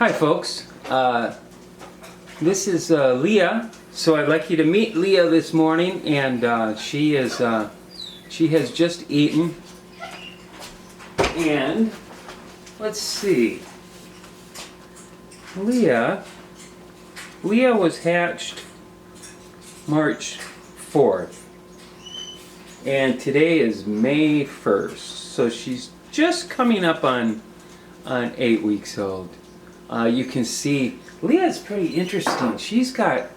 Hi folks, this is Leah. So I'd like you to meet Leah this morning, and she has just eaten. And let's see, Leah was hatched March 4th, and today is May 1st, so she's just coming up on 8 weeks old. You can see Leah's pretty interesting. She's got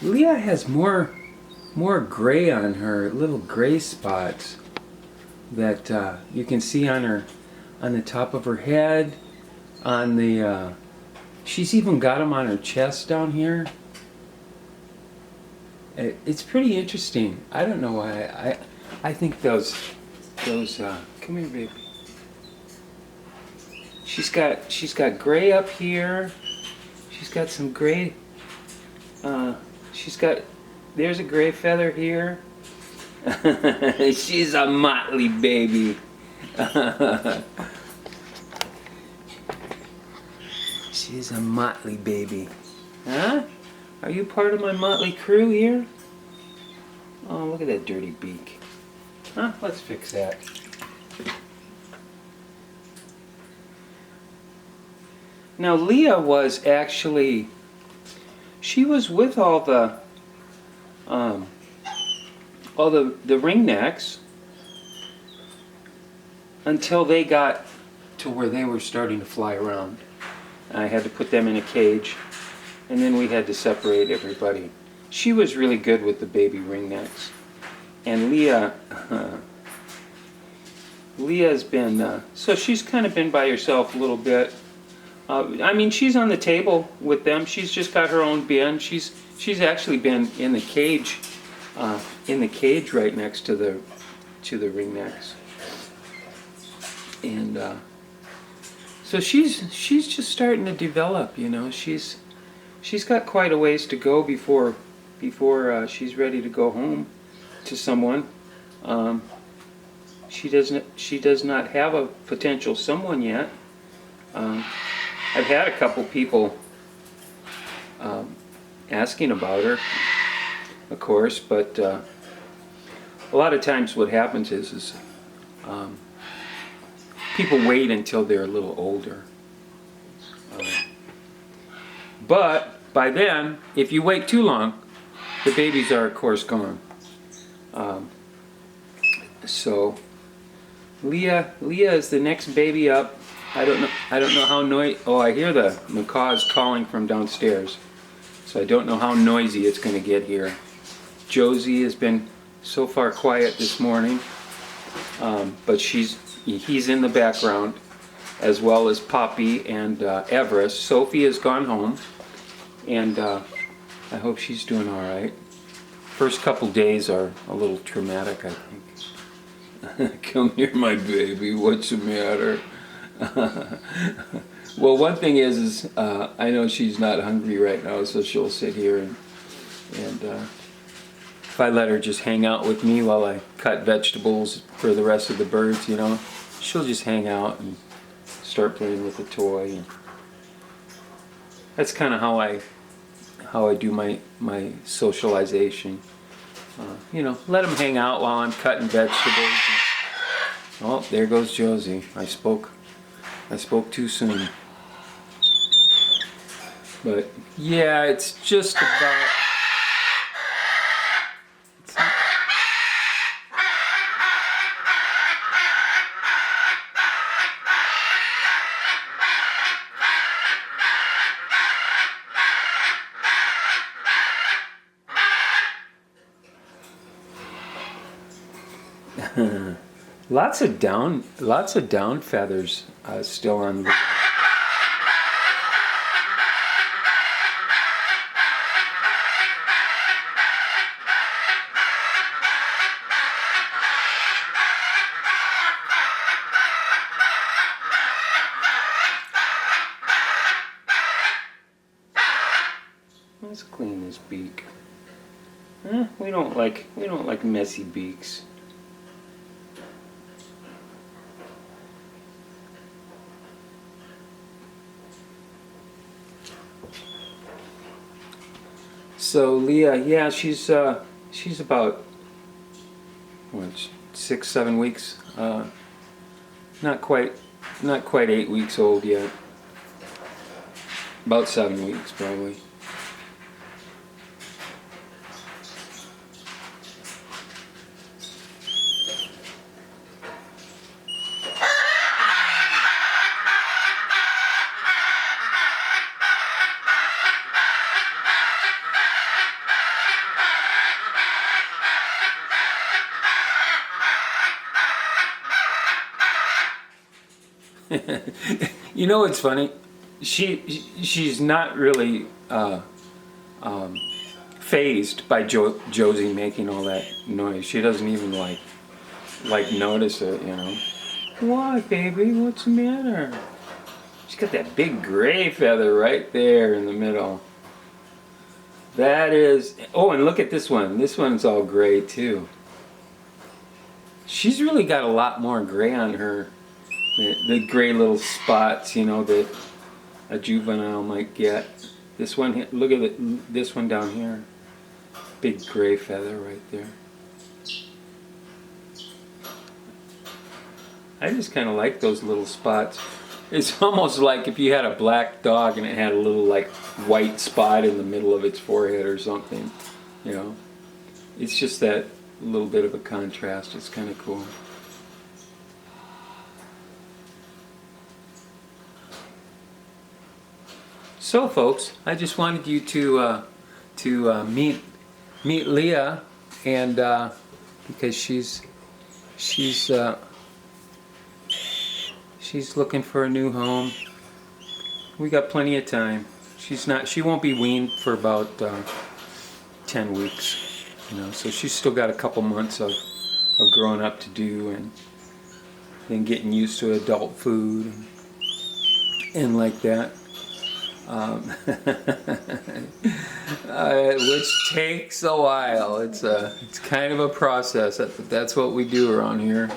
Leah has more gray on her, little gray spots that you can see on the top of her head, on the she's even got them on her chest down here. It's pretty interesting. I don't know why. I think those come here, baby. She's got gray up here. She's got some gray. There's a gray feather here. She's a motley baby. She's a motley baby. Huh? Are you part of my motley crew here? Oh, look at that dirty beak. Huh? Let's fix that. Now Leah was actually, she was with all the ringnecks until they got to where they were starting to fly around. I had to put them in a cage, and then we had to separate everybody. She was really good with the baby ringnecks, and Leah's been so she's kind of been by herself a little bit. I mean, she's on the table with them. She's just got her own bin. She's actually been in the cage right next to the ringnecks, and so she's just starting to develop. You know, she's got quite a ways to go before she's ready to go home to someone. She does not have a potential someone yet. I've had a couple people asking about her, of course, but a lot of times what happens is people wait until they're a little older. But by then, if you wait too long, the babies are, of course, gone. So Leah is the next baby up. I don't know how noisy. Oh, I hear the macaws calling from downstairs. So I don't know how noisy it's going to get here. Josie has been so far quiet this morning, but he's in the background, as well as Poppy and Everest. Sophie has gone home, and I hope she's doing all right. First couple days are a little traumatic, I think. Come here, my baby. What's the matter? Well, one thing is I know she's not hungry right now, so she'll sit here and if I let her just hang out with me while I cut vegetables for the rest of the birds, you know, she'll just hang out and start playing with the toy. And that's kind of how I do my socialization. You know, let them hang out while I'm cutting vegetables. Oh, there goes Josie. I spoke too soon. But yeah, it's just about. Lots of down feathers still on the. Let's clean this beak. We don't like messy beaks. So Leah, yeah, she's about what, 6, 7 weeks. Not quite 8 weeks old yet. About 7 weeks probably. You know what's funny? She's not really phased by Josie making all that noise. She doesn't even like notice it, you know. Why, baby? What's the matter? She's got that big gray feather right there in the middle. That is. Oh, and look at this one. This one's all gray too. She's really got a lot more gray on her. The gray little spots, you know, that a juvenile might get. This one, look at it, this one down here. Big gray feather right there. I just kind of like those little spots. It's almost like if you had a black dog and it had a little like white spot in the middle of its forehead or something, you know. It's just that little bit of a contrast. It's kind of cool. So, folks, I just wanted you to meet Leah, and because she's looking for a new home. We got plenty of time. She won't be weaned for about 10 weeks, you know. So she's still got a couple months of growing up to do, and then getting used to adult food and like that. Which takes a while. It's kind of a process. That's what we do around here.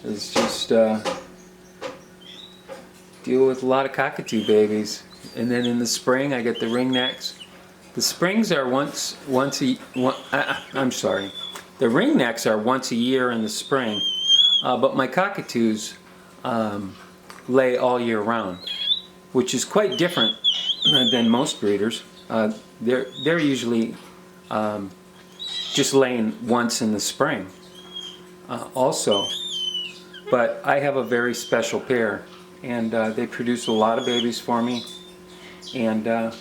Is just deal with a lot of cockatoo babies, and then in the spring I get the ringnecks. The springs are the ringnecks are once a year in the spring, but my cockatoos lay all year round, which is quite different than most breeders. They're usually just laying once in the spring also. But I have a very special pair, and they produce a lot of babies for me. And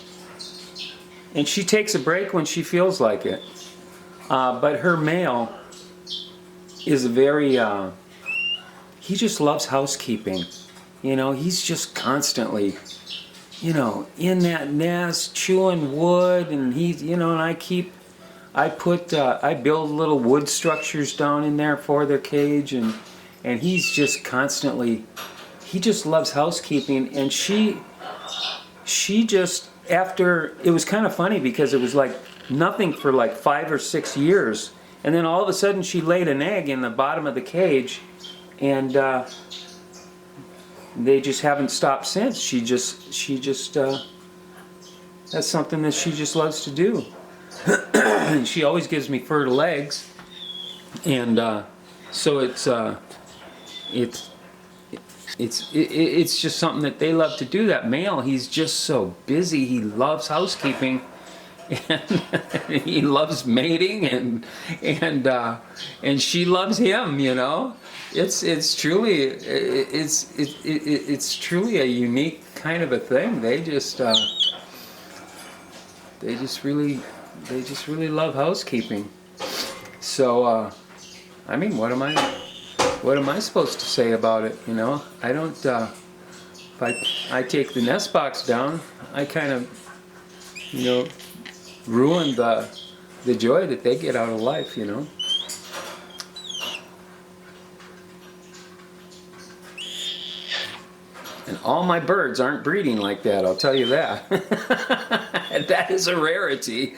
she takes a break when she feels like it. But her male is very, he just loves housekeeping. You know, he's just constantly, you know, in that nest chewing wood, and he's, you know, and I build little wood structures down in there for their cage, and he's just constantly, he just loves housekeeping. And she just, after, it was kind of funny because it was like nothing for like 5 or 6 years, and then all of a sudden she laid an egg in the bottom of the cage, and they just haven't stopped since. She just that's something that she just loves to do. And she always gives me fertile eggs, and so it's just something that they love to do. That male, he's just so busy. He loves housekeeping, and he loves mating, and she loves him. You know, it's truly a unique kind of a thing. They just really love housekeeping. So I mean, what am I supposed to say about it? You know, I don't. If I take the nest box down, I kind of, you know, ruin the joy that they get out of life. You know. And all my birds aren't breeding like that, I'll tell you that. That is a rarity.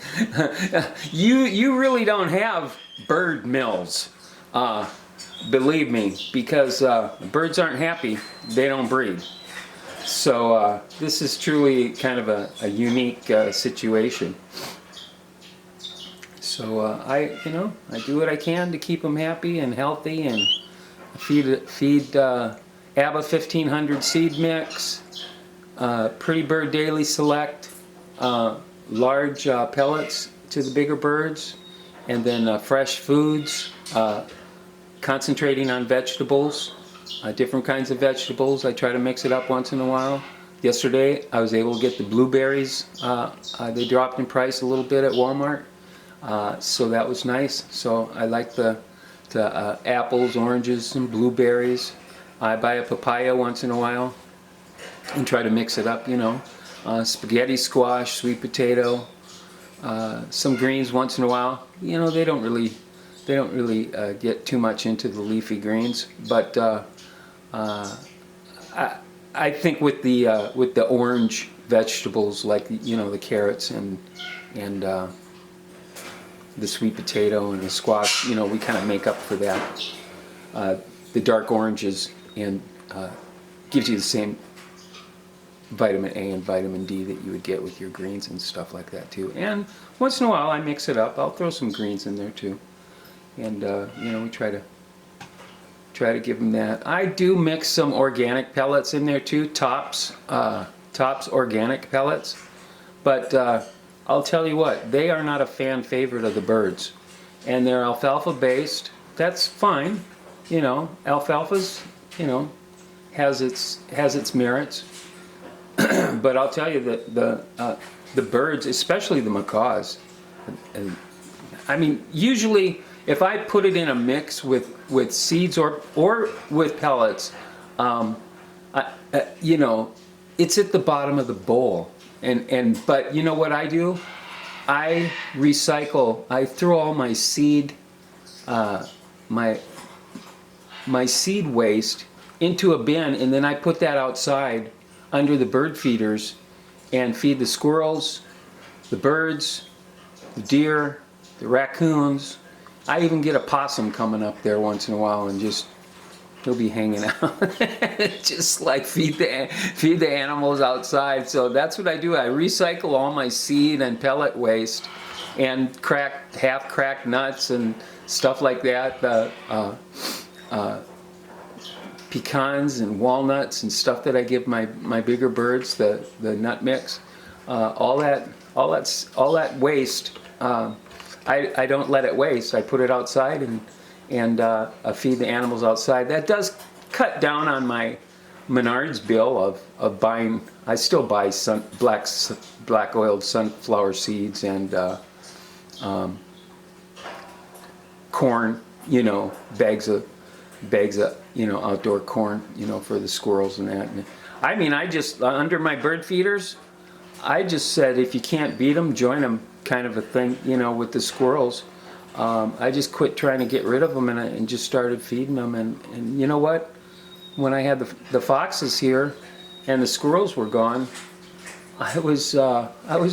You really don't have bird mills. Believe me, because birds aren't happy, they don't breed. So this is truly kind of a unique situation. So I do what I can to keep them happy and healthy, and feed ABBA 1500 seed mix, Pretty Bird Daily Select, large pellets to the bigger birds, and then fresh foods, concentrating on vegetables, different kinds of vegetables. I try to mix it up once in a while. Yesterday I was able to get the blueberries. They dropped in price a little bit at Walmart, so that was nice. So I like the apples, oranges, and blueberries. I buy a papaya once in a while and try to mix it up, spaghetti, squash, sweet potato, some greens once in a while. They don't really get too much into the leafy greens, but I think with the orange vegetables, like the carrots and the sweet potato and the squash, we kind of make up for that. The dark oranges and gives you the same vitamin A and vitamin D that you would get with your greens and stuff like that too. And once in a while I mix it up. I'll throw some greens in there too. And we try to give them that. I do mix some organic pellets in there too, Tops organic pellets. But I'll tell you what, they are not a fan favorite of the birds. And they're alfalfa based. That's fine. Alfalfa's, has its merits. But I'll tell you that the birds, especially the macaws, I mean, usually if I put it in a mix with seeds or with pellets, it's at the bottom of the bowl. But you know what I do? I recycle. I throw all my seed, my seed waste into a bin, and then I put that outside under the bird feeders and feed the squirrels, the birds, the deer, the raccoons. I even get a possum coming up there once in a while, and he'll be hanging out. Just like feed the animals outside. So that's what I do. I recycle all my seed and pellet waste and half cracked nuts and stuff like that. Pecans and walnuts and stuff that I give my bigger birds, the nut mix, all that waste. I don't let it waste. I put it outside and feed the animals outside. That does cut down on my Menards bill of buying. I still buy black oiled sunflower seeds and corn. Bags of outdoor corn. For the squirrels and that. I mean, I just under my bird feeders, I just said if you can't beat them, join them, kind of a thing. With the squirrels. I just quit trying to get rid of them and just started feeding them. And you know what? When I had the foxes here and the squirrels were gone, I was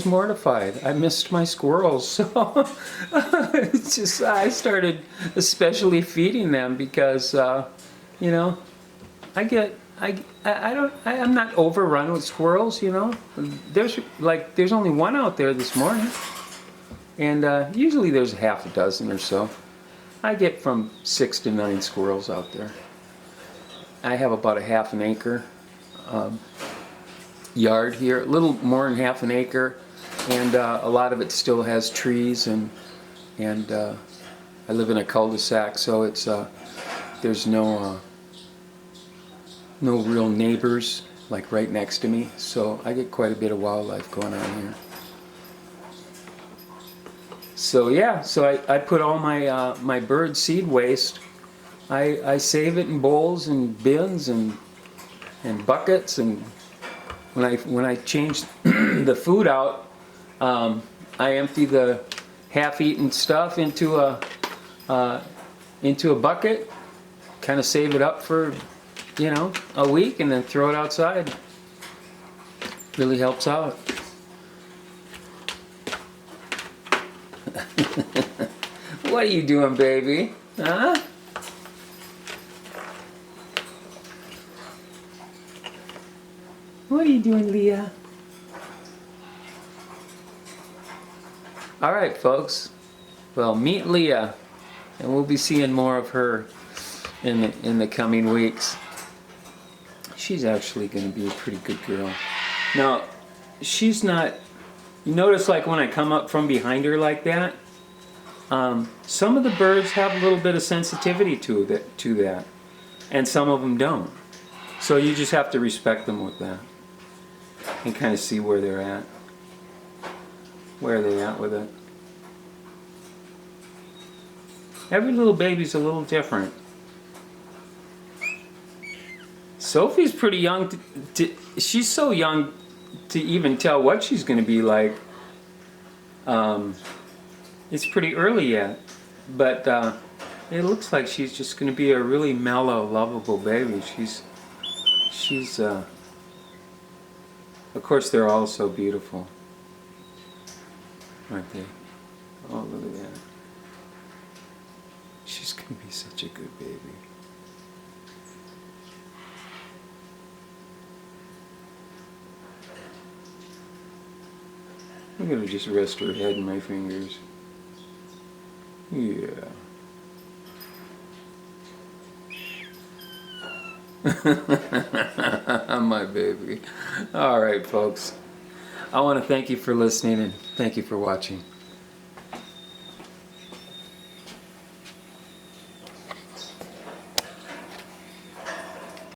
mortified. I missed my squirrels, so I started especially feeding them because I'm not overrun with squirrels. There's only one out there this morning. And usually there's half a dozen or so. I get from 6 to 9 squirrels out there. I have about a half an acre yard here, a little more than half an acre, and a lot of it still has trees, and I live in a cul-de-sac, so it's there's no real neighbors like right next to me, so I get quite a bit of wildlife going on here. So yeah, I put all my bird seed waste. I save it in bowls and bins and buckets, and when I change the food out, I empty the half-eaten stuff into a bucket, kind of save it up for a week, and then throw it outside. Really helps out. What are you doing, baby? Huh? What are you doing, Leah? All right, folks. Well, meet Leah, and we'll be seeing more of her in the coming weeks. She's actually going to be a pretty good girl. Now, she's not. You notice, like when I come up from behind her like that, some of the birds have a little bit of sensitivity to that, and some of them don't. So you just have to respect them with that, and kind of see where they're at. Where are they at with it? Every little baby's a little different. Sophie's pretty young. She's so young to even tell what she's going to be like. It's pretty early yet, but it looks like she's just going to be a really mellow, lovable baby. She's. Of course, they're all so beautiful, aren't they? Oh, look at that. She's going to be such a good baby. I'm going to just rest her head in my fingers. Yeah. My baby. All right, folks. I want to thank you for listening and thank you for watching.